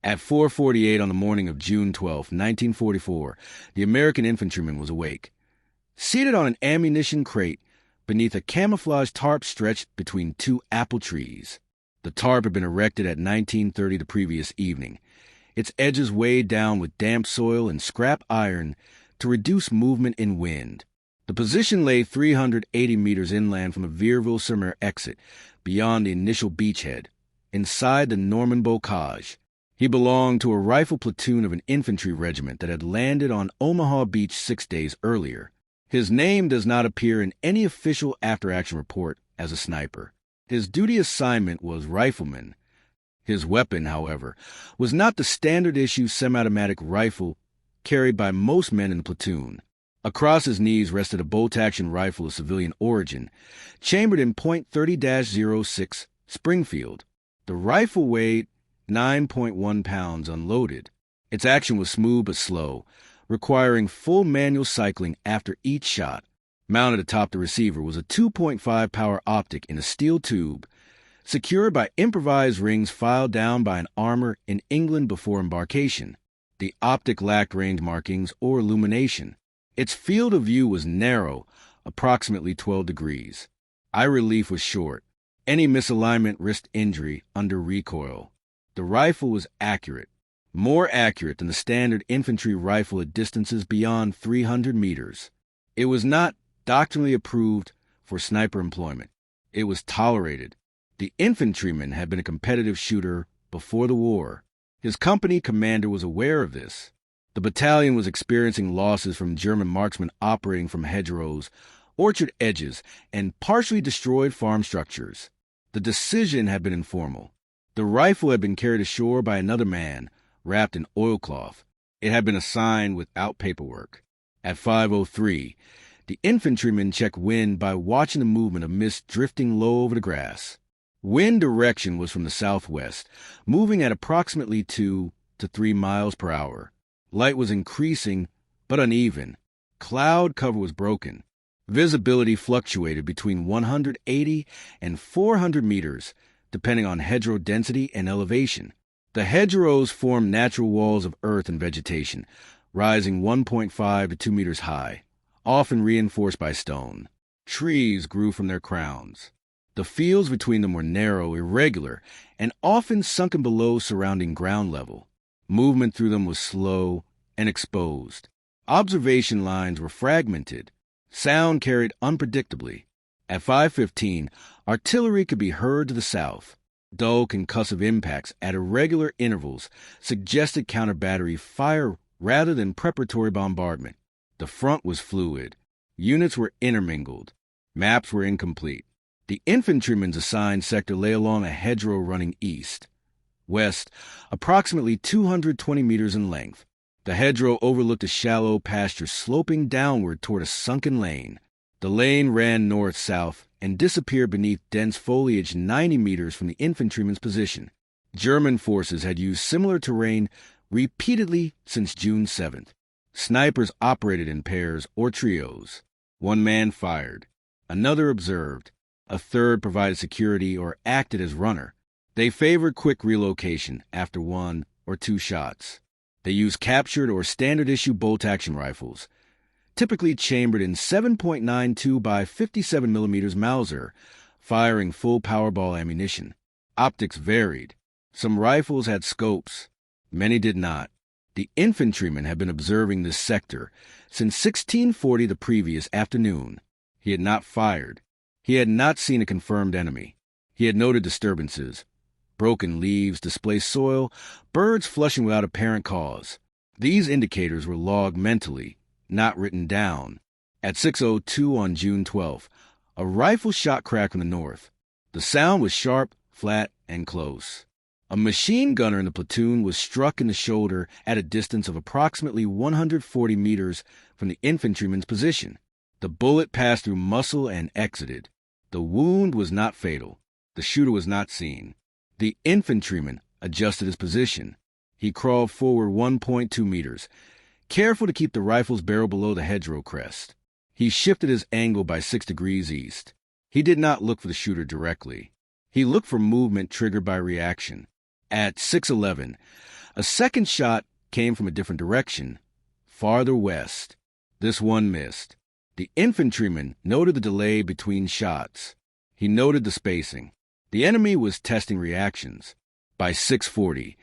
At 4:48 on the morning of June 12, 1944, the American infantryman was awake. Seated on an ammunition crate beneath a camouflage tarp stretched between two apple trees. The tarp had been erected at 19:30 the previous evening, its edges weighed down with damp soil and scrap iron to reduce movement in wind. The position lay 380 meters inland from the Vierville-sur-Mer exit, beyond the initial beachhead, inside the Normandy bocage. He belonged to a rifle platoon of an infantry regiment that had landed on Omaha Beach 6 days earlier. His name does not appear in any official after-action report as a sniper. His duty assignment was rifleman. His weapon, however, was not the standard-issue semi-automatic rifle carried by most men in the platoon. Across his knees rested a bolt-action rifle of civilian origin, chambered in .30-06 Springfield. The rifle weighed 9.1 pounds unloaded. Its action was smooth but slow, requiring full manual cycling after each shot. Mounted atop the receiver was a 2.5 power optic in a steel tube, secured by improvised rings filed down by an armor in England before embarkation. The optic lacked range markings or illumination. Its field of view was narrow, approximately 12 degrees. Eye relief was short. Any misalignment risked injury under recoil. The rifle was accurate, more accurate than the standard infantry rifle at distances beyond 300 meters. It was not doctrinally approved for sniper employment. It was tolerated. The infantryman had been a competitive shooter before the war. His company commander was aware of this. The battalion was experiencing losses from German marksmen operating from hedgerows, orchard edges, and partially destroyed farm structures. The decision had been informal. The rifle had been carried ashore by another man, wrapped in oilcloth. It had been assigned without paperwork. At 5:03, the infantryman checked wind by watching the movement of mist drifting low over the grass. Wind direction was from the southwest, moving at approximately 2 to 3 miles per hour. Light was increasing, but uneven. Cloud cover was broken. Visibility fluctuated between 180 and 400 meters, depending on hedgerow density and elevation. The hedgerows formed natural walls of earth and vegetation, rising 1.5 to 2 meters high, often reinforced by stone. Trees grew from their crowns. The fields between them were narrow, irregular, and often sunken below surrounding ground level. Movement through them was slow and exposed. Observation lines were fragmented. Sound carried unpredictably. At 5:15, artillery could be heard to the south. Dull concussive impacts at irregular intervals suggested counter-battery fire rather than preparatory bombardment. The front was fluid. Units were intermingled. Maps were incomplete. The infantryman's assigned sector lay along a hedgerow running east. West, approximately 220 meters in length. The hedgerow overlooked a shallow pasture sloping downward toward a sunken lane. The lane ran north-south and disappeared beneath dense foliage 90 meters from the infantryman's position. German forces had used similar terrain repeatedly since June 7th. Snipers operated in pairs or trios. One man fired. Another observed. A third provided security or acted as runner. They favored quick relocation after 1 or 2 shots. They used captured or standard-issue bolt-action rifles, typically chambered in 7.92 by 57 millimeters Mauser, firing full Powerball ammunition. Optics varied. Some rifles had scopes. Many did not. The infantryman had been observing this sector since 1640 the previous afternoon. He had not fired. He had not seen a confirmed enemy. He had noted disturbances. Broken leaves, displaced soil, birds flushing without apparent cause. These indicators were logged mentally, not written down. At 6:02 on June 12th, a rifle shot cracked from the north. The sound was sharp, flat, and close. A machine gunner in the platoon was struck in the shoulder at a distance of approximately 140 meters from the infantryman's position. The bullet passed through muscle and exited. The wound was not fatal. The shooter was not seen. The infantryman adjusted his position. He crawled forward 1.2 meters, careful to keep the rifle's barrel below the hedgerow crest. He shifted his angle by 6 degrees east. He did not look for the shooter directly. He looked for movement triggered by reaction. At 6:11, A second shot came from a different direction, farther west. This one missed. The infantryman noted the delay between shots. He noted the spacing. The enemy was testing reactions. By 6:40,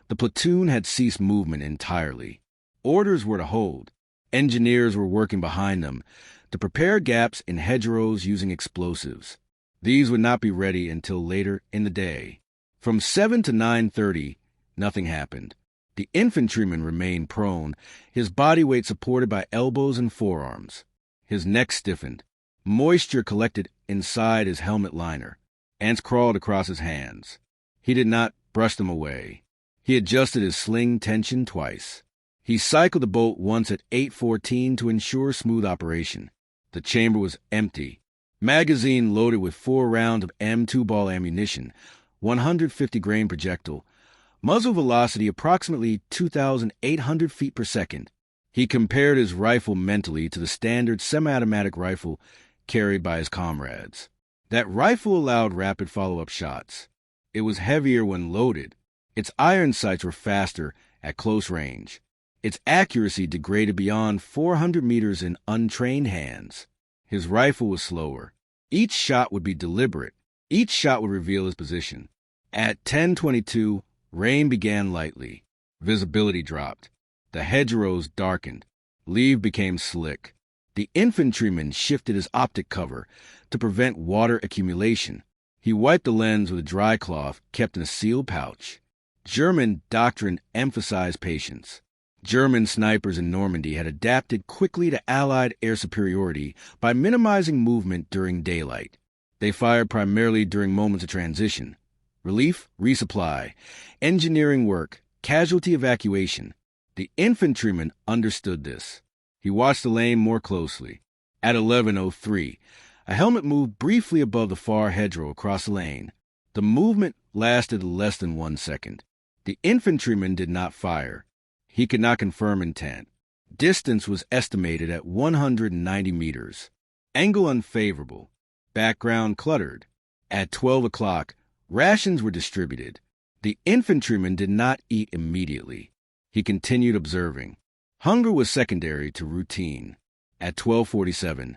the platoon had ceased movement entirely. Orders were to hold. Engineers were working behind them to prepare gaps in hedgerows using explosives. These would not be ready until later in the day. From 7 to 9:30, nothing happened. The infantryman remained prone, his body weight supported by elbows and forearms. His neck stiffened. Moisture collected inside his helmet liner. Ants crawled across his hands. He did not brush them away. He adjusted his sling tension twice. He cycled the bolt once at 8:14 to ensure smooth operation. The chamber was empty. Magazine loaded with 4 rounds of M2 ball ammunition, 150 grain projectile. Muzzle velocity approximately 2,800 feet per second. He compared his rifle mentally to the standard semi-automatic rifle carried by his comrades. That rifle allowed rapid follow-up shots. It was heavier when loaded. Its iron sights were faster at close range. Its accuracy degraded beyond 400 meters in untrained hands. His rifle was slower. Each shot would be deliberate. Each shot would reveal his position. At 10:22, rain began lightly. Visibility dropped. The hedgerows darkened. Leaf became slick. The infantryman shifted his optic cover to prevent water accumulation. He wiped the lens with a dry cloth kept in a sealed pouch. German doctrine emphasized patience. German snipers in Normandy had adapted quickly to Allied air superiority by minimizing movement during daylight. They fired primarily during moments of transition. Relief, resupply, engineering work, casualty evacuation. The infantryman understood this. He watched the lane more closely. At 11:03, a helmet moved briefly above the far hedgerow across the lane. The movement lasted less than 1 second. The infantryman did not fire. He could not confirm intent. Distance was estimated at 190 meters. Angle unfavorable. Background cluttered. At 12 o'clock, rations were distributed. The infantryman did not eat immediately. He continued observing. Hunger was secondary to routine. At 12:47,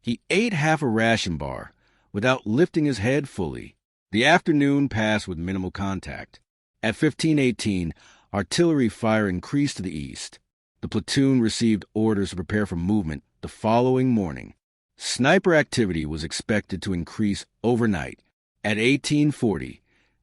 he ate half a ration bar without lifting his head fully. The afternoon passed with minimal contact. At 15:18, artillery fire increased to the east. The platoon received orders to prepare for movement the following morning. Sniper activity was expected to increase overnight. At 18:40,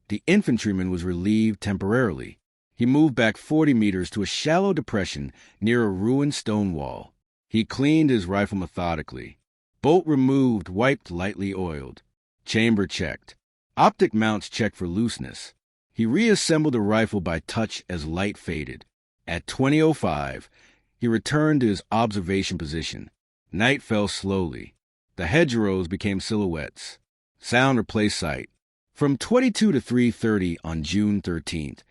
the infantryman was relieved temporarily. He moved back 40 meters to a shallow depression near a ruined stone wall. He cleaned his rifle methodically. Bolt removed, wiped, lightly oiled. Chamber checked. Optic mounts checked for looseness. He reassembled the rifle by touch as light faded. At 20:05, he returned to his observation position. Night fell slowly. The hedgerows became silhouettes. Sound replaced sight. From 22 to 3:30 on June 13th,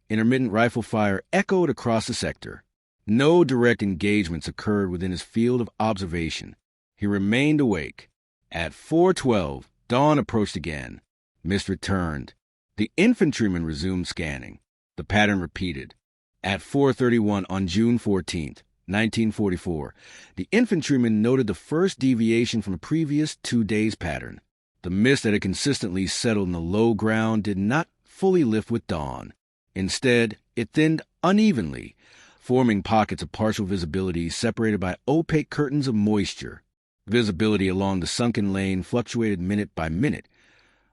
intermittent rifle fire echoed across the sector. No direct engagements occurred within his field of observation. He remained awake. At 4:12, dawn approached again. Mist returned. The infantryman resumed scanning. The pattern repeated. At 4:31 on June 14th, 1944, the infantryman noted the first deviation from the previous 2 days' pattern. The mist that had consistently settled in the low ground did not fully lift with dawn. Instead, it thinned unevenly, forming pockets of partial visibility separated by opaque curtains of moisture. Visibility along the sunken lane fluctuated minute by minute,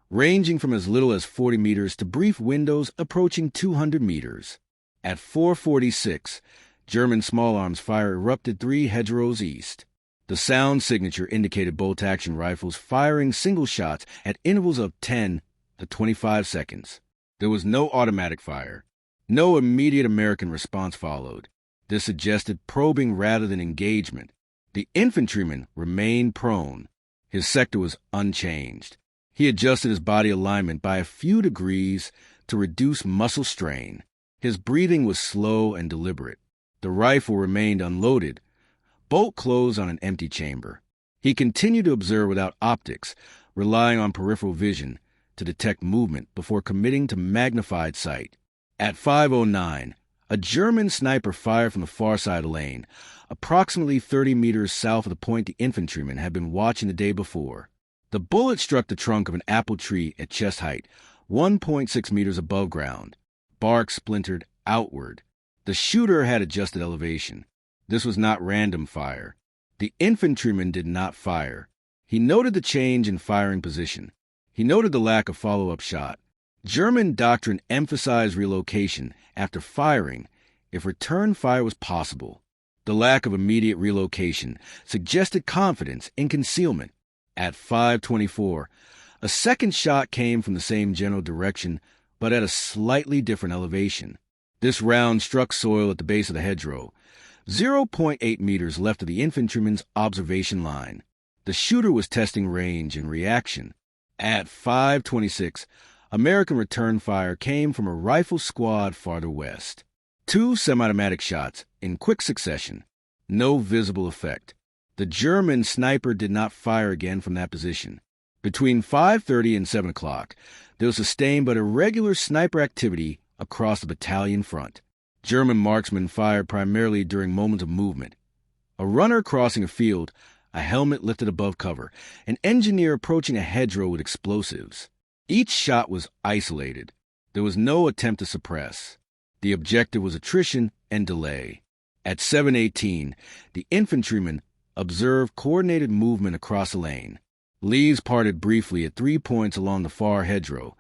ranging from as little as 40 meters to brief windows approaching 200 meters. At 4:46, German small arms fire erupted 3 hedgerows east. The sound signature indicated bolt-action rifles firing single shots at intervals of 10 to 25 seconds. There was no automatic fire. No immediate American response followed. This suggested probing rather than engagement. The infantryman remained prone. His sector was unchanged. He adjusted his body alignment by a few degrees to reduce muscle strain. His breathing was slow and deliberate. The rifle remained unloaded, bolt closed on an empty chamber. He continued to observe without optics, relying on peripheral vision to detect movement before committing to magnified sight. At 5:09, a German sniper fired from the far side of the lane, approximately 30 meters south of the point the infantryman had been watching the day before. The bullet struck the trunk of an apple tree at chest height, 1.6 meters above ground. Bark splintered outward. The shooter had adjusted elevation. This was not random fire. The infantryman did not fire. He noted the change in firing position. He noted the lack of follow-up shot. German doctrine emphasized relocation after firing if return fire was possible. The lack of immediate relocation suggested confidence in concealment. At 5:24, a second shot came from the same general direction, but at a slightly different elevation. This round struck soil at the base of the hedgerow, 0.8 meters left of the infantryman's observation line. The shooter was testing range and reaction. At 5:26, American return fire came from a rifle squad farther west. 2 semi-automatic shots in quick succession. No visible effect. The German sniper did not fire again from that position. Between 5:30 and 7 o'clock, there was sustained but irregular sniper activity across the battalion front. German marksmen fired primarily during moments of movement. A runner crossing a field, a helmet lifted above cover, an engineer approaching a hedgerow with explosives. Each shot was isolated. There was no attempt to suppress. The objective was attrition and delay. At 7:18, the infantryman observed coordinated movement across the lane. Leaves parted briefly at 3 points along the far hedgerow,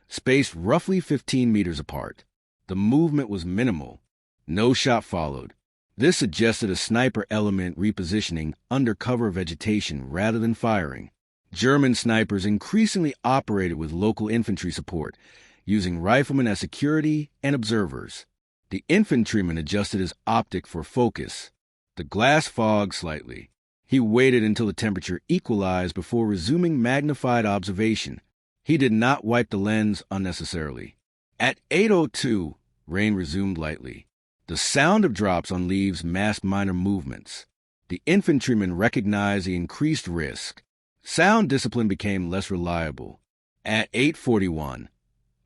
spaced roughly 15 meters apart. The movement was minimal. No shot followed. This suggested a sniper element repositioning under cover of vegetation rather than firing. German snipers increasingly operated with local infantry support, using riflemen as security and observers. The infantryman adjusted his optic for focus. The glass fogged slightly. He waited until the temperature equalized before resuming magnified observation. He did not wipe the lens unnecessarily. At 8:02, rain resumed lightly. The sound of drops on leaves masked minor movements. The infantryman recognized the increased risk. Sound discipline became less reliable. At 8:41,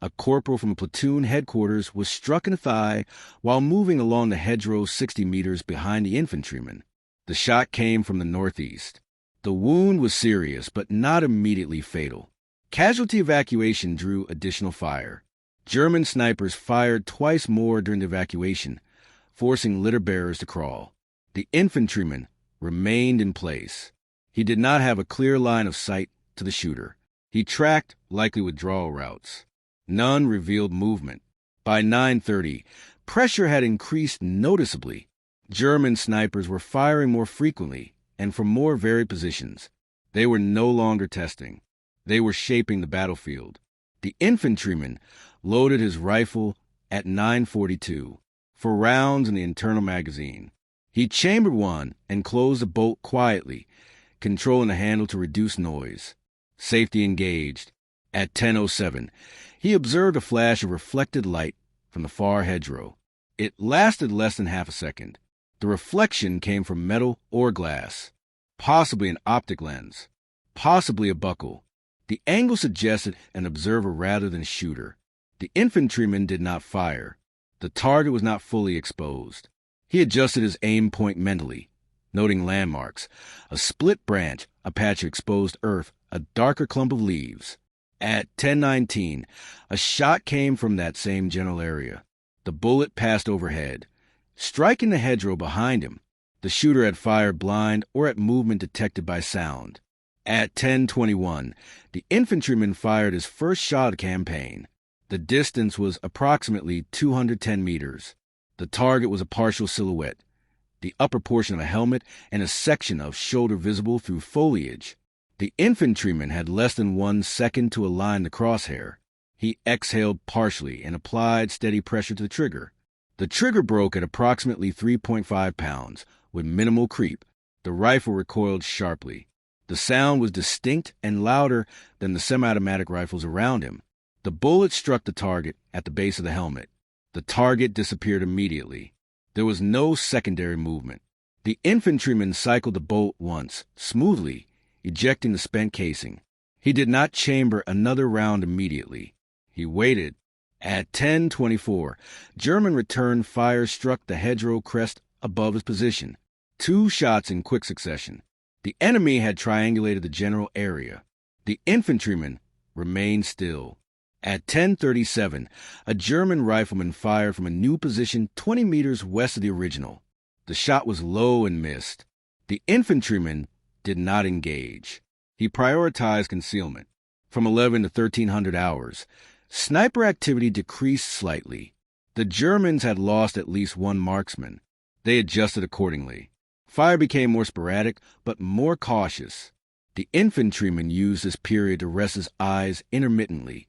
a corporal from platoon headquarters was struck in the thigh while moving along the hedgerow 60 meters behind the infantryman. The shot came from the northeast. The wound was serious, but not immediately fatal. Casualty evacuation drew additional fire. German snipers fired twice more during the evacuation, forcing litter bearers to crawl. The infantryman remained in place. He did not have a clear line of sight to the shooter. He tracked likely withdrawal routes. None revealed movement. By 9:30, pressure had increased noticeably. German snipers were firing more frequently and from more varied positions. They were no longer testing. They were shaping the battlefield. The infantryman loaded his rifle at 9:42 for rounds in the internal magazine. He chambered one and closed the bolt quietly, controlling the handle to reduce noise. Safety engaged. At 10:07, he observed a flash of reflected light from the far hedgerow. It lasted less than half a second. The reflection came from metal or glass, possibly an optic lens, possibly a buckle. The angle suggested an observer rather than a shooter. The infantryman did not fire. The target was not fully exposed. He adjusted his aim point mentally, noting landmarks, a split branch, a patch of exposed earth, a darker clump of leaves. At 10:19, a shot came from that same general area. The bullet passed overhead, striking the hedgerow behind him. The shooter had fired blind or at movement detected by sound. At 10:21, the infantryman fired his first shot of the campaign. The distance was approximately 210 meters. The target was a partial silhouette, the upper portion of a helmet and a section of shoulder visible through foliage. The infantryman had less than 1 second to align the crosshair. He exhaled partially and applied steady pressure to the trigger. The trigger broke at approximately 3.5 pounds, with minimal creep. The rifle recoiled sharply. The sound was distinct and louder than the semi-automatic rifles around him. The bullet struck the target at the base of the helmet. The target disappeared immediately. There was no secondary movement. The infantryman cycled the bolt once, smoothly, ejecting the spent casing. He did not chamber another round immediately. He waited. At 10:24, German return fire struck the hedgerow crest above his position. 2 shots in quick succession. The enemy had triangulated the general area. The infantryman remained still. At 10:37, a German rifleman fired from a new position 20 meters west of the original. The shot was low and missed. The infantryman did not engage. He prioritized concealment. From 11 to 1300 hours, sniper activity decreased slightly. The Germans had lost at least 1 marksman. They adjusted accordingly. Fire became more sporadic, but more cautious. The infantryman used this period to rest his eyes intermittently,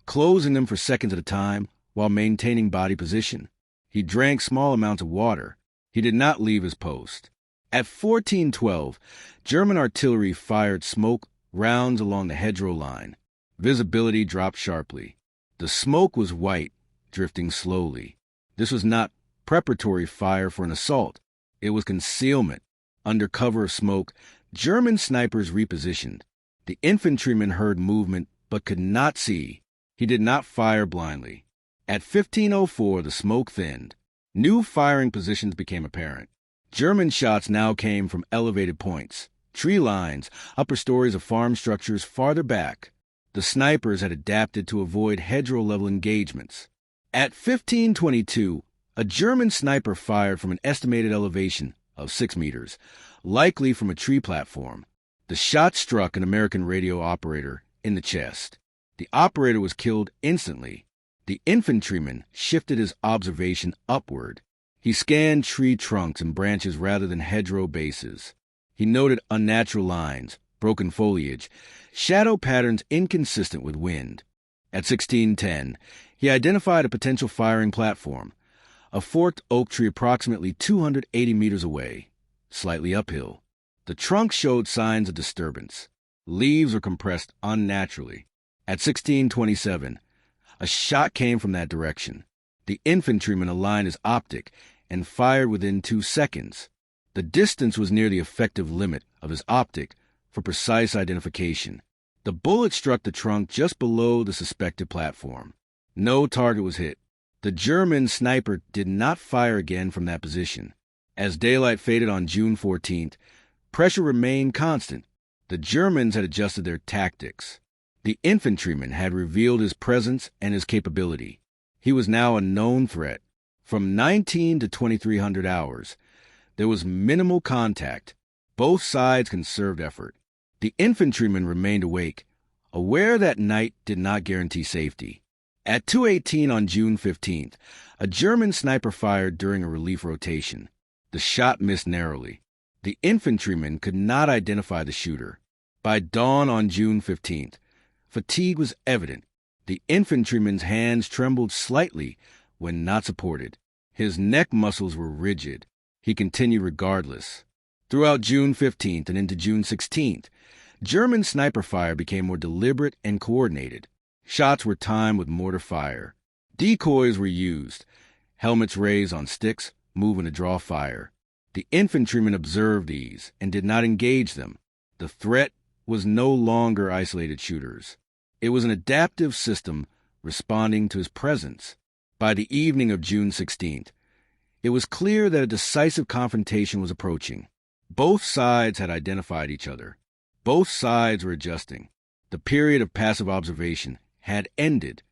closing them for seconds at a time while maintaining body position. He drank small amounts of water. He did not leave his post. At 14:12, German artillery fired smoke rounds along the hedgerow line. Visibility dropped sharply. The smoke was white, drifting slowly. This was not preparatory fire for an assault. It was concealment. Under cover of smoke, German snipers repositioned. The infantryman heard movement but could not see. He did not fire blindly. At 15:04, the smoke thinned. New firing positions became apparent. German shots now came from elevated points, tree lines, upper stories of farm structures farther back. The snipers had adapted to avoid hedgerow-level engagements. At 15:22, a German sniper fired from an estimated elevation of 6 meters, likely from a tree platform. The shot struck an American radio operator in the chest. The operator was killed instantly. The infantryman shifted his observation upward. He scanned tree trunks and branches rather than hedgerow bases. He noted unnatural lines, broken foliage, shadow patterns inconsistent with wind. At 16:10, he identified a potential firing platform, a forked oak tree approximately 280 meters away, slightly uphill. The trunk showed signs of disturbance. Leaves were compressed unnaturally. At 16:27, a shot came from that direction. The infantryman aligned his optic and fired within 2 seconds. The distance was near the effective limit of his optic for precise identification. The bullet struck the trunk just below the suspected platform. No target was hit. The German sniper did not fire again from that position. As daylight faded on June 14th, pressure remained constant. The Germans had adjusted their tactics. The infantryman had revealed his presence and his capability. He was now a known threat. From 19 to 2300 hours, there was minimal contact. Both sides conserved effort. The infantryman remained awake, aware that night did not guarantee safety. At 2:18 on June 15th, a German sniper fired during a relief rotation. The shot missed narrowly. The infantryman could not identify the shooter. By dawn on June 15th, fatigue was evident. The infantryman's hands trembled slightly when not supported. His neck muscles were rigid. He continued regardless. Throughout June 15th and into June 16th, German sniper fire became more deliberate and coordinated. Shots were timed with mortar fire. Decoys were used. Helmets raised on sticks, moving to draw fire. The infantryman observed these and did not engage them. The threat was no longer isolated shooters. It was an adaptive system responding to his presence. By the evening of June 16th, it was clear that a decisive confrontation was approaching. Both sides had identified each other. Both sides were adjusting. The period of passive observation had ended.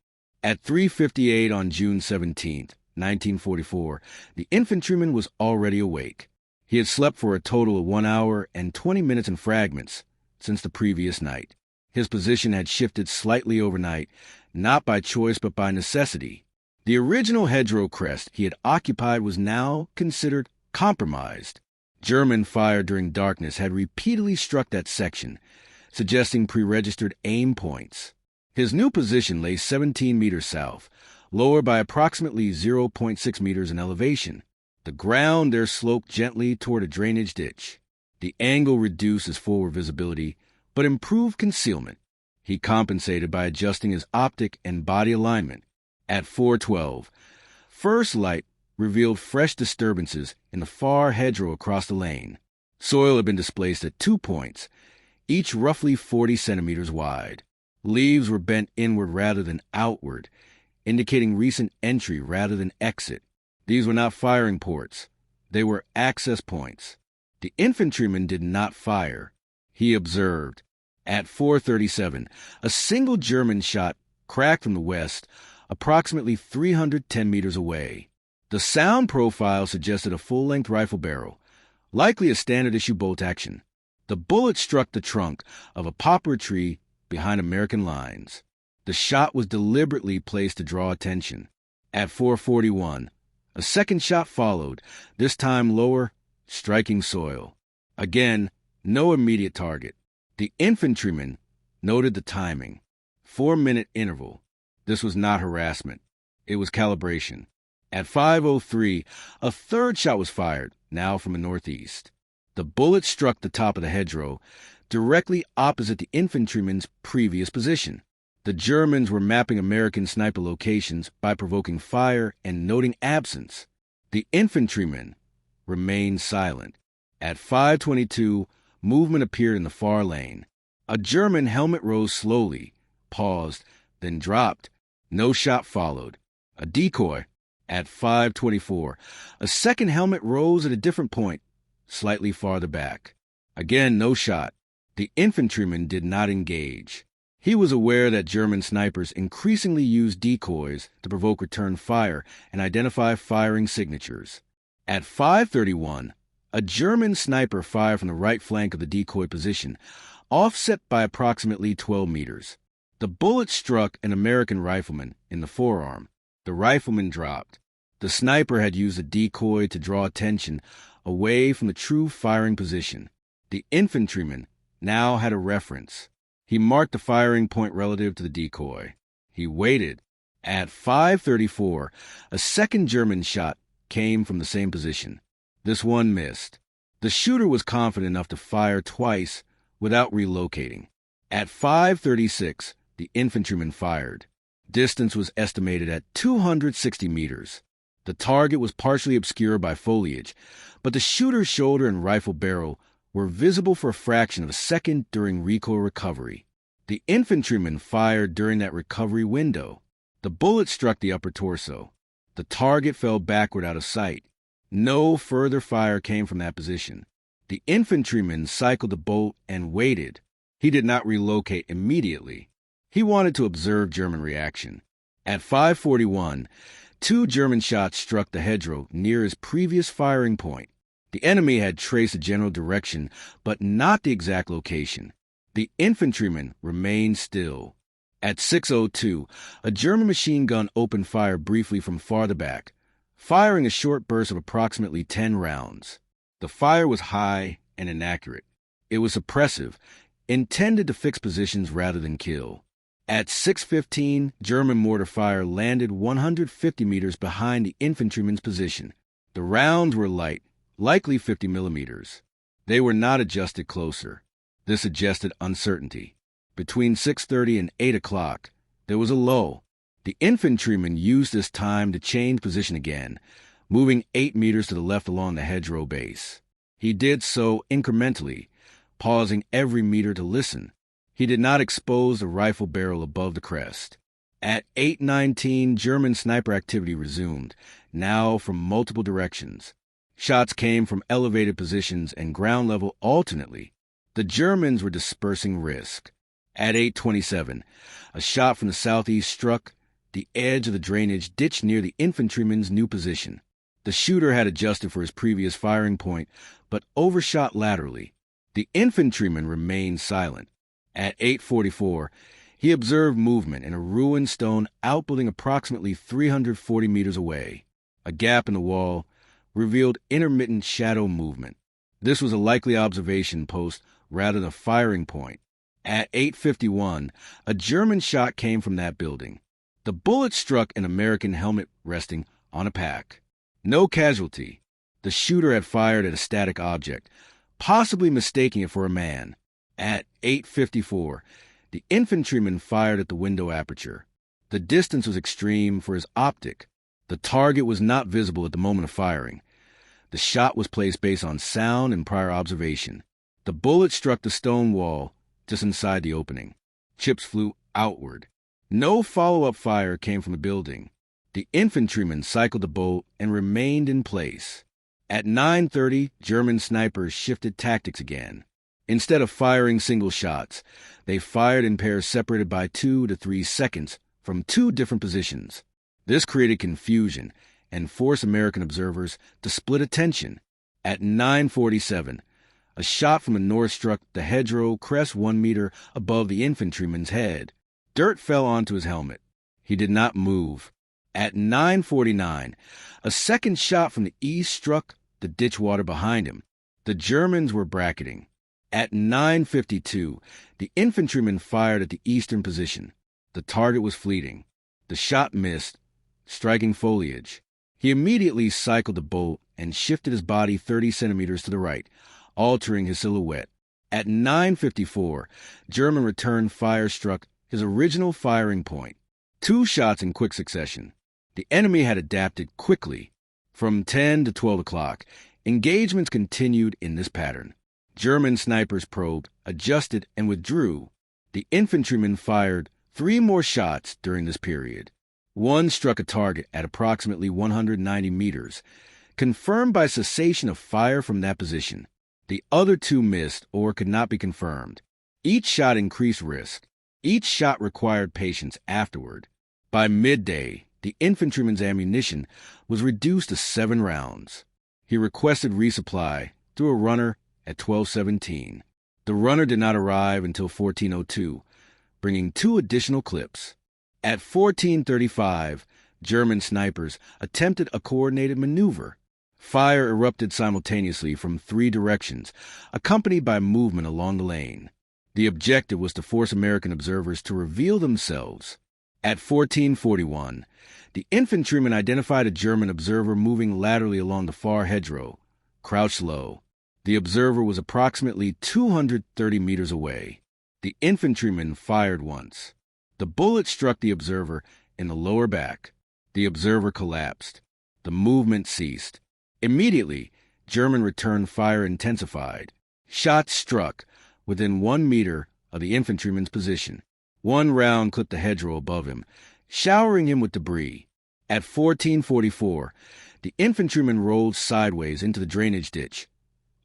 At 3:58 on June 17th, 1944, the infantryman was already awake. He had slept for a total of 1 hour and 20 minutes in fragments since the previous night. His position had shifted slightly overnight, not by choice but by necessity. The original hedgerow crest he had occupied was now considered compromised. German fire during darkness had repeatedly struck that section, suggesting pre-registered aim points. His new position lay 17 meters south, lower by approximately 0.6 meters in elevation. The ground there sloped gently toward a drainage ditch. The angle reduced his forward visibility, but improved concealment. He compensated by adjusting his optic and body alignment. At 4:12, first light revealed fresh disturbances in the far hedgerow across the lane. Soil had been displaced at 2 points, each roughly 40 centimeters wide. Leaves were bent inward rather than outward, indicating recent entry rather than exit. These were not firing ports. They were access points. The infantryman did not fire. He observed. At 4:37, a single German shot cracked from the west, approximately 310 meters away. The sound profile suggested a full-length rifle barrel, likely a standard-issue bolt action. The bullet struck the trunk of a poplar tree behind American lines. The shot was deliberately placed to draw attention. At 4:41, a second shot followed, this time lower, striking soil. Again, no immediate target. The infantryman noted the timing. 4-minute interval. This was not harassment. It was calibration. At 5:03, a third shot was fired, now from the northeast. The bullet struck the top of the hedgerow, directly opposite the infantryman's previous position. The Germans were mapping American sniper locations by provoking fire and noting absence. The infantryman remained silent. At 5:22, movement appeared in the far lane. A German helmet rose slowly, paused, then dropped. No shot followed. A decoy. At 5:24, a second helmet rose at a different point, slightly farther back. Again, no shot. The infantryman did not engage. He was aware that German snipers increasingly use decoys to provoke return fire and identify firing signatures. At 5:31, a German sniper fired from the right flank of the decoy position, offset by approximately 12 meters. The bullet struck an American rifleman in the forearm. The rifleman dropped. The sniper had used a decoy to draw attention away from the true firing position. The infantryman now had a reference. He marked the firing point relative to the decoy. He waited. At 5:34, a second German shot came from the same position. This one missed. The shooter was confident enough to fire twice without relocating. At 5:36, the infantryman fired. Distance was estimated at 260 meters. The target was partially obscured by foliage, but the shooter's shoulder and rifle barrel were visible for a fraction of a second during recoil recovery. The infantryman fired during that recovery window. The bullet struck the upper torso. The target fell backward out of sight. No further fire came from that position. The infantryman cycled the bolt and waited. He did not relocate immediately. He wanted to observe German reaction. At 5:41, 2 German shots struck the hedgerow near his previous firing point. The enemy had traced a general direction, but not the exact location. The infantryman remained still. At 6:02, a German machine gun opened fire briefly from farther back, firing a short burst of approximately 10 rounds. The fire was high and inaccurate. It was suppressive, intended to fix positions rather than kill. At 6:15, German mortar fire landed 150 meters behind the infantryman's position. The rounds were light, likely 50 millimeters. They were not adjusted closer. This suggested uncertainty. Between 6:30 and 8 o'clock, there was a lull. The infantryman used this time to change position again, moving 8 meters to the left along the hedgerow base. He did so incrementally, pausing every meter to listen. He did not expose the rifle barrel above the crest. At 8:19, German sniper activity resumed, now from multiple directions. Shots came from elevated positions and ground level alternately. The Germans were dispersing risk. At 8:27, a shot from the southeast struck the edge of the drainage ditch near the infantryman's new position. The shooter had adjusted for his previous firing point, but overshot laterally. The infantryman remained silent. At 8:44, he observed movement in a ruined stone outbuilding approximately 340 meters away. A gap in the wall revealed intermittent shadow movement. This was a likely observation post rather than a firing point. At 8:51, a German shot came from that building. The bullet struck an American helmet resting on a pack. No casualty. The shooter had fired at a static object, possibly mistaking it for a man. At 8:54, the infantryman fired at the window aperture. The distance was extreme for his optic. The target was not visible at the moment of firing. The shot was placed based on sound and prior observation. The bullet struck the stone wall just inside the opening. Chips flew outward. No follow-up fire came from the building. The infantryman cycled the bolt and remained in place. At 9:30, German snipers shifted tactics again. Instead of firing single shots, they fired in pairs separated by 2 to 3 seconds from 2 different positions. This created confusion and forced American observers to split attention. At 9:47, a shot from the north struck the hedgerow crest 1 meter above the infantryman's head. Dirt fell onto his helmet. He did not move. At 9:49, a second shot from the east struck the ditch water behind him. The Germans were bracketing. At 9:52, the infantryman fired at the eastern position. The target was fleeting. The shot missed, striking foliage. He immediately cycled the bolt and shifted his body 30 centimeters to the right, altering his silhouette. At 9:54, German return fire struck his original firing point. 2 shots in quick succession. The enemy had adapted quickly. From 10 to 12 o'clock, engagements continued in this pattern. German snipers probed, adjusted, and withdrew. The infantrymen fired 3 more shots during this period. One struck a target at approximately 190 meters, confirmed by cessation of fire from that position. The other 2 missed or could not be confirmed. Each shot increased risk. Each shot required patience afterward. By midday, the infantryman's ammunition was reduced to 7 rounds. He requested resupply through a runner at 12:17. The runner did not arrive until 14:02, bringing 2 additional clips. At 14:35, German snipers attempted a coordinated maneuver. Fire erupted simultaneously from 3 directions, accompanied by movement along the lane. The objective was to force American observers to reveal themselves. At 14:41, the infantryman identified a German observer moving laterally along the far hedgerow, crouched low. The observer was approximately 230 meters away. The infantryman fired once. The bullet struck the observer in the lower back. The observer collapsed. The movement ceased. Immediately, German return fire intensified. Shots struck within 1 meter of the infantryman's position. 1 round clipped the hedgerow above him, showering him with debris. At 14:44, the infantryman rolled sideways into the drainage ditch,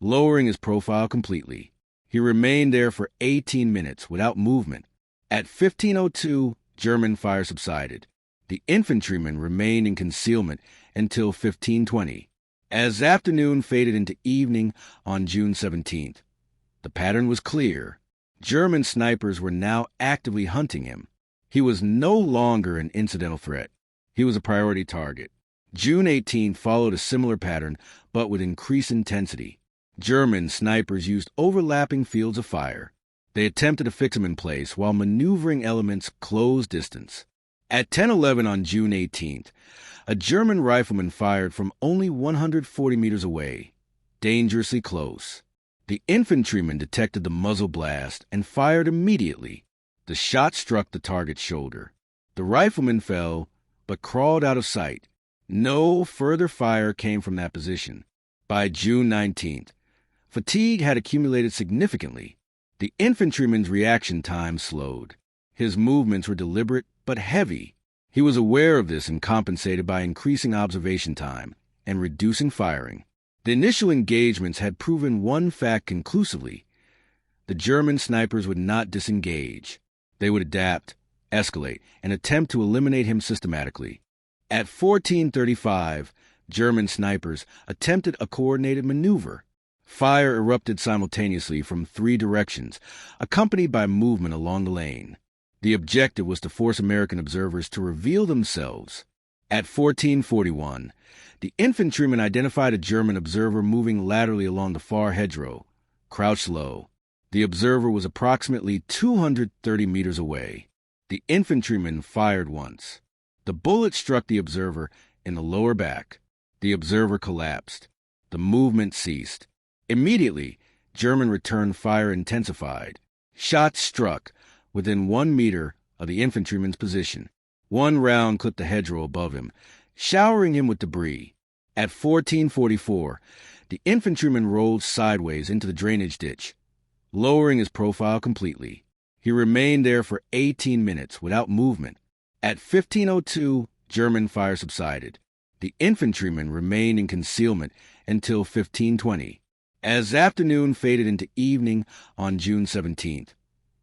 lowering his profile completely. He remained there for 18 minutes without movement. At 15:02, German fire subsided. The infantryman remained in concealment until 15:20. As afternoon faded into evening on June 17th, the pattern was clear. German snipers were now actively hunting him. He was no longer an incidental threat. He was a priority target. June 18th followed a similar pattern, but with increased intensity. German snipers used overlapping fields of fire. They attempted to fix him in place while maneuvering elements close distance. At 10:11 on June 18th, a German rifleman fired from only 140 meters away, dangerously close. The infantryman detected the muzzle blast and fired immediately. The shot struck the target's shoulder. The rifleman fell, but crawled out of sight. No further fire came from that position. By June 19th, fatigue had accumulated significantly. The infantryman's reaction time slowed. His movements were deliberate but heavy. He was aware of this and compensated by increasing observation time and reducing firing. The initial engagements had proven one fact conclusively. The German snipers would not disengage. They would adapt, escalate, and attempt to eliminate him systematically. At 14:35, German snipers attempted a coordinated maneuver. Fire erupted simultaneously from 3 directions, accompanied by movement along the lane. The objective was to force American observers to reveal themselves. At 14:41, the infantryman identified a German observer moving laterally along the far hedgerow, crouched low. The observer was approximately 230 meters away. The infantryman fired once. The bullet struck the observer in the lower back. The observer collapsed. The movement ceased. Immediately, German return fire intensified. Shots struck within 1 meter of the infantryman's position. 1 round clipped the hedgerow above him, showering him with debris. At 14:44, the infantryman rolled sideways into the drainage ditch, lowering his profile completely. He remained there for 18 minutes without movement. At 15:02, German fire subsided. The infantryman remained in concealment until 15:20. As afternoon faded into evening on June 17th,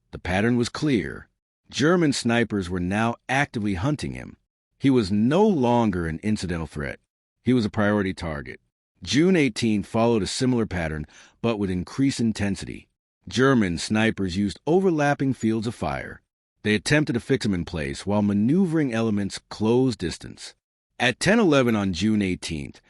the pattern was clear. German snipers were now actively hunting him. He was no longer an incidental threat. He was a priority target. June 18th followed a similar pattern, but with increased intensity. German snipers used overlapping fields of fire. They attempted to fix him in place while maneuvering elements closed distance. At 10:11 on June 18th,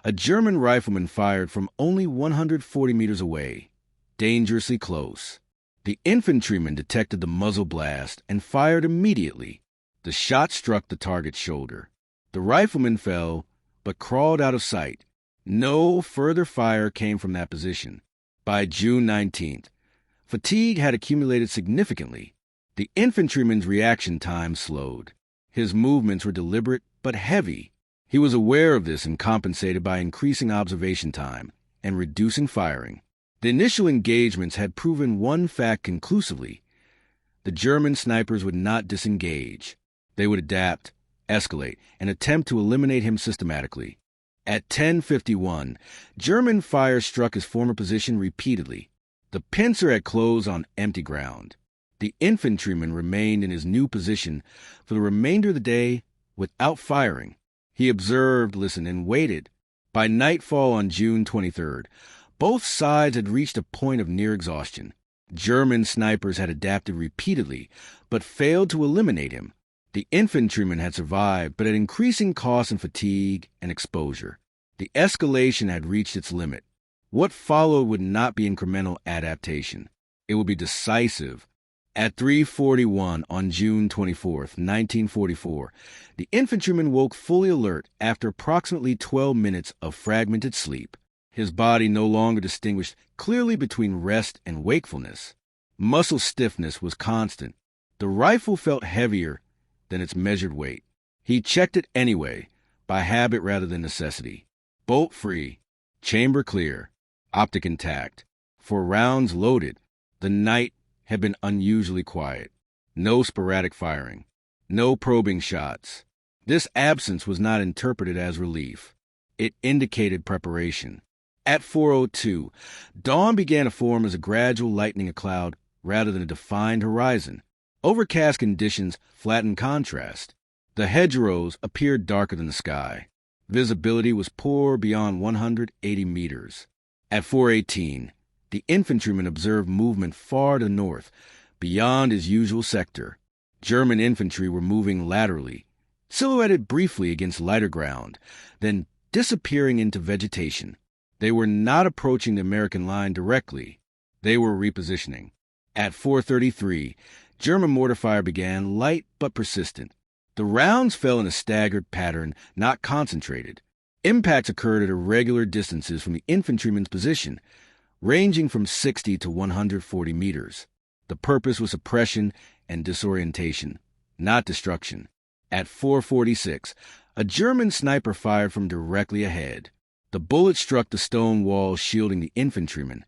a German rifleman fired from only 140 meters away, dangerously close. The infantryman detected the muzzle blast and fired immediately. The shot struck the target's shoulder. The rifleman fell, but crawled out of sight. No further fire came from that position. By June 19th, fatigue had accumulated significantly. The infantryman's reaction time slowed. His movements were deliberate but heavy. He was aware of this and compensated by increasing observation time and reducing firing. The initial engagements had proven one fact conclusively. The German snipers would not disengage. They would adapt, escalate, and attempt to eliminate him systematically. At 10:51, German fire struck his former position repeatedly. The pincer had closed on empty ground. The infantryman remained in his new position for the remainder of the day without firing. He observed, listened, and waited. By nightfall on June 23rd, both sides had reached a point of near exhaustion. German snipers had adapted repeatedly, but failed to eliminate him. The infantryman had survived, but at increasing cost in fatigue and exposure. The escalation had reached its limit. What followed would not be incremental adaptation. It would be decisive. At 3:41 on June 24th, 1944, the infantryman woke fully alert after approximately 12 minutes of fragmented sleep. His body no longer distinguished clearly between rest and wakefulness. Muscle stiffness was constant. The rifle felt heavier than its measured weight. He checked it anyway, by habit rather than necessity. Bolt free, chamber clear, optic intact. 4 rounds loaded. The night had been unusually quiet. No sporadic firing. No probing shots. This absence was not interpreted as relief. It indicated preparation. At 4:02, dawn began to form as a gradual lightening of cloud rather than a defined horizon. Overcast conditions flattened contrast. The hedgerows appeared darker than the sky. Visibility was poor beyond 180 meters. At 4:18, the infantryman observed movement far to the north, beyond his usual sector. German infantry were moving laterally, silhouetted briefly against lighter ground, then disappearing into vegetation. They were not approaching the American line directly. They were repositioning. At 4:33, German mortar fire began, light but persistent. The rounds fell in a staggered pattern, not concentrated. Impacts occurred at irregular distances from the infantryman's position, ranging from 60 to 140 meters. The purpose was suppression and disorientation, not destruction. At 4:46, a German sniper fired from directly ahead. The bullet struck the stone wall shielding the infantryman,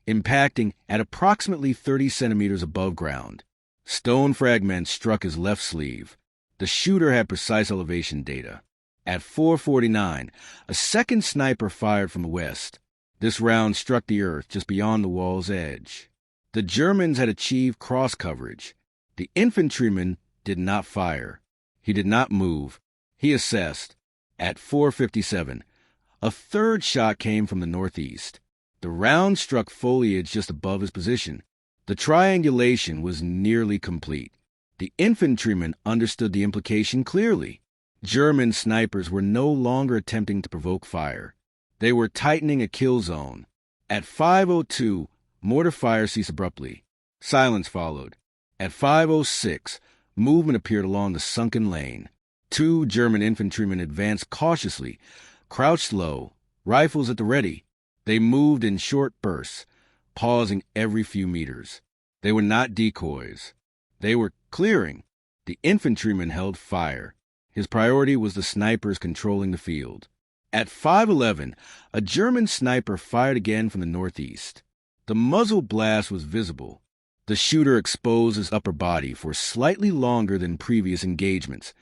impacting at approximately 30 centimeters above ground. Stone fragments struck his left sleeve. The shooter had precise elevation data. At 4:49, a second sniper fired from the west. This round struck the earth just beyond the wall's edge. The Germans had achieved cross coverage. The infantryman did not fire. He did not move. He assessed. At 4:57, a third shot came from the northeast. The round struck foliage just above his position. The triangulation was nearly complete. The infantryman understood the implication clearly. German snipers were no longer attempting to provoke fire. They were tightening a kill zone. At 5:02, mortar fire ceased abruptly. Silence followed. At 5:06, movement appeared along the sunken lane. 2 German infantrymen advanced cautiously, crouched low, rifles at the ready. They moved in short bursts, pausing every few meters. They were not decoys. They were clearing. The infantryman held fire. His priority was the snipers controlling the field. At 5:11, a German sniper fired again from the northeast. The muzzle blast was visible. The shooter exposed his upper body for slightly longer than previous engagements,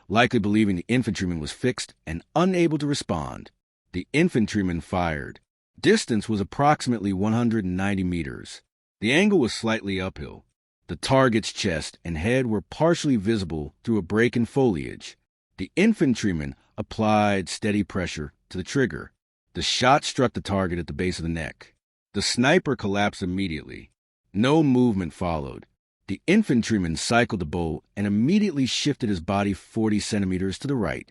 likely believing the infantryman was fixed and unable to respond. The infantryman fired. Distance was approximately 190 meters. The angle was slightly uphill. The target's chest and head were partially visible through a break in foliage. The infantryman applied steady pressure to the trigger. The shot struck the target at the base of the neck. The sniper collapsed immediately. No movement followed. The infantryman cycled the bolt and immediately shifted his body 40 centimeters to the right,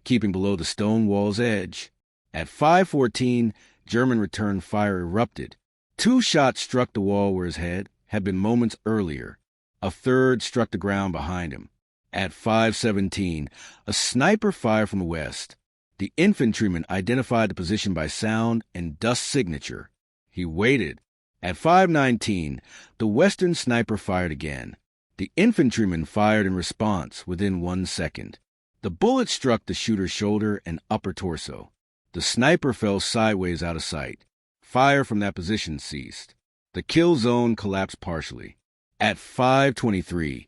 keeping below the stone wall's edge. At 5:14, German return fire erupted. 2 shots struck the wall where his head had been moments earlier. A third struck the ground behind him. At 5:17, a sniper fired from the west. The infantryman identified the position by sound and dust signature. He waited. At 5:19, the western sniper fired again. The infantryman fired in response within 1 second. The bullet struck the shooter's shoulder and upper torso. The sniper fell sideways out of sight. Fire from that position ceased. The kill zone collapsed partially. At 5:23,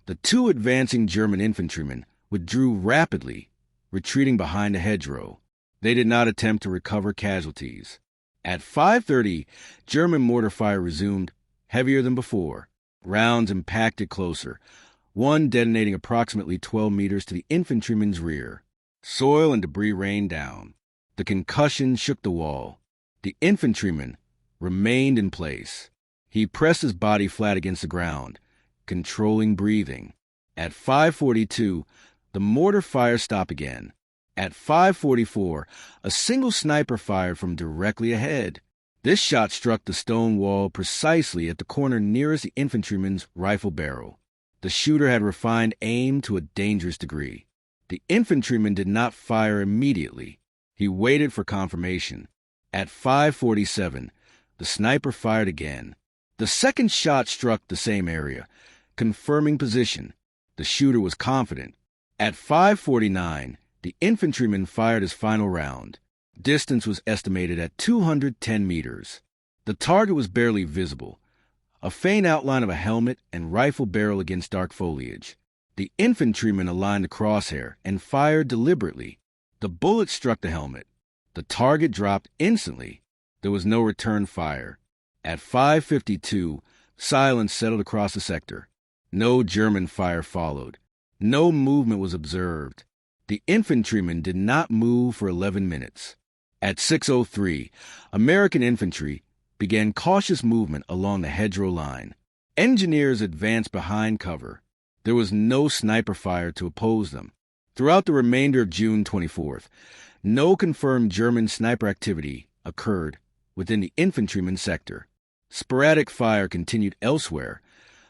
the 2 advancing German infantrymen withdrew rapidly, retreating behind a hedgerow. They did not attempt to recover casualties. At 5:30, German mortar fire resumed, heavier than before. Rounds impacted closer, one detonating approximately 12 meters to the infantryman's rear. Soil and debris rained down. The concussion shook the wall. The infantryman remained in place. He pressed his body flat against the ground, controlling breathing. At 5:42, the mortar fire stopped again. At 5:44, a single sniper fired from directly ahead. This shot struck the stone wall precisely at the corner nearest the infantryman's rifle barrel. The shooter had refined aim to a dangerous degree. The infantryman did not fire immediately. He waited for confirmation. At 5:47, the sniper fired again. The second shot struck the same area, confirming position. The shooter was confident. At 5:49, the infantryman fired his final round. Distance was estimated at 210 meters. The target was barely visible, a faint outline of a helmet and rifle barrel against dark foliage. The infantryman aligned the crosshair and fired deliberately. The bullet struck the helmet. The target dropped instantly. There was no return fire. At 5:52, silence settled across the sector. No German fire followed. No movement was observed. The infantryman did not move for 11 minutes. At 6:03, American infantry began cautious movement along the hedgerow line. Engineers advanced behind cover. There was no sniper fire to oppose them. Throughout the remainder of June 24th, no confirmed German sniper activity occurred within the infantryman sector. Sporadic fire continued elsewhere,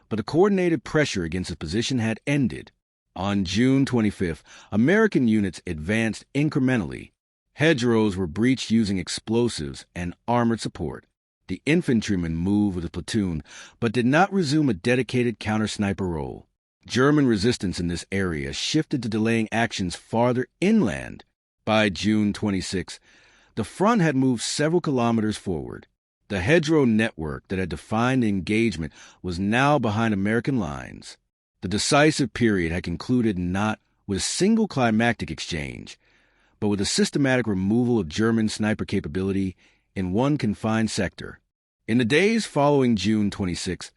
but the coordinated pressure against the position had ended. On June 25th, American units advanced incrementally. Hedgerows were breached using explosives and armored support. The infantrymen moved with a platoon, but did not resume a dedicated counter-sniper role. German resistance in this area shifted to delaying actions farther inland. By June 26, the front had moved several kilometers forward. The hedgerow network that had defined the engagement was now behind American lines. The decisive period had concluded not with a single climactic exchange, but with a systematic removal of German sniper capability in one confined sector. In the days following June 26,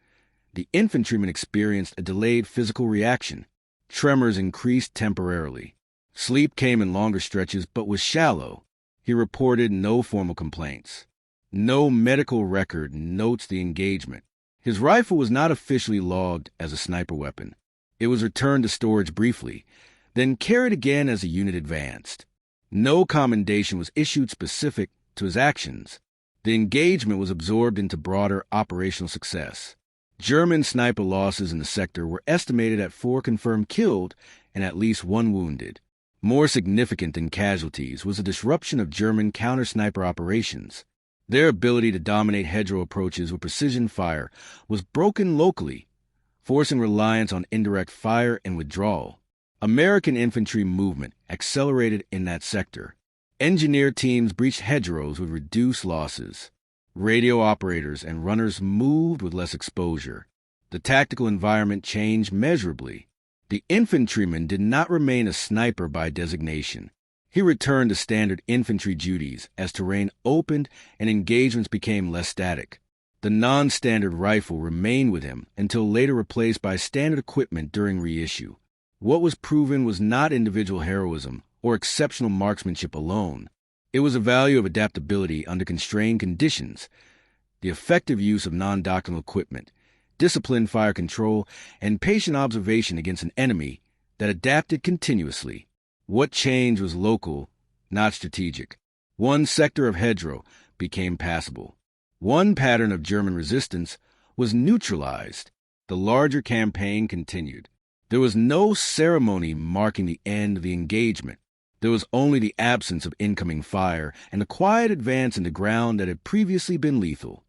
the infantryman experienced a delayed physical reaction. Tremors increased temporarily. Sleep came in longer stretches but was shallow. He reported no formal complaints. No medical record notes the engagement. His rifle was not officially logged as a sniper weapon. It was returned to storage briefly, then carried again as the unit advanced. No commendation was issued specific to his actions. The engagement was absorbed into broader operational success. German sniper losses in the sector were estimated at 4 confirmed killed and at least 1 wounded. More significant than casualties was the disruption of German counter-sniper operations. Their ability to dominate hedgerow approaches with precision fire was broken locally, forcing reliance on indirect fire and withdrawal. American infantry movement accelerated in that sector. Engineer teams breached hedgerows with reduced losses. Radio operators and runners moved with less exposure. The tactical environment changed measurably. The infantryman did not remain a sniper by designation. He returned to standard infantry duties as terrain opened and engagements became less static. The non-standard rifle remained with him until later replaced by standard equipment during reissue. What was proven was not individual heroism or exceptional marksmanship alone. It was a value of adaptability under constrained conditions, the effective use of non-doctrinal equipment, disciplined fire control, and patient observation against an enemy that adapted continuously. What changed was local, not strategic. One sector of hedgerow became passable. One pattern of German resistance was neutralized. The larger campaign continued. There was no ceremony marking the end of the engagement. There was only the absence of incoming fire and the quiet advance into ground that had previously been lethal.